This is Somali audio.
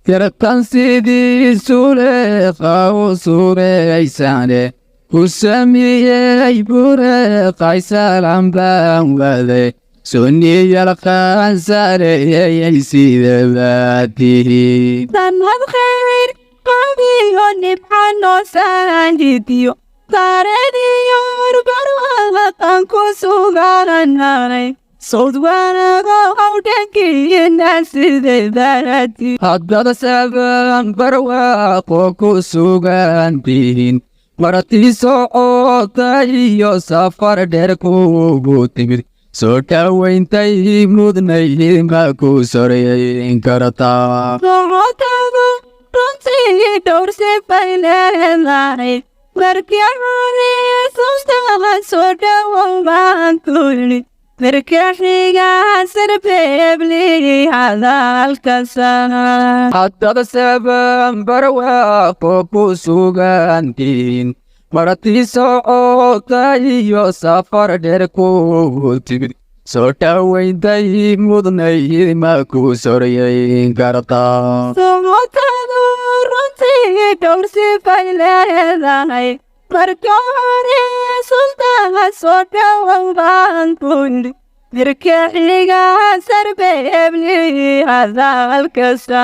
yaratan sidii suleeqa u suuraysaane ku sameeyey bureeqay salaan baan waday sunniyal qaansareeyey sida baatihi sanad khayr qabiyo nibxano saanjidiyo saarediyo barwaaqan ku sugananay sawd wanaga hawdhankiina sida baati haddaba saban barwaaqo ku sugantihiin martii socotay iyo safar dheer kugu timid soo dhawayntay mudnayd ma ku soreyn kartaa socotada runtii dhowr sifay leedahay markii hore sustaha soo dhawow baan ku yidhi markii xiga sarbeebli hadalkasa haddaba saban barwaaqo ku sugantihiin martii socotay iyo safar dheer kugu timid soo dhawayntay mudnayd ma ku soreyn kartaa socotadu runtii dhowr sifay leedahay markii hore sustaha soo dhawow baan ku yidhi markii xiga sarbeebli hadalkasa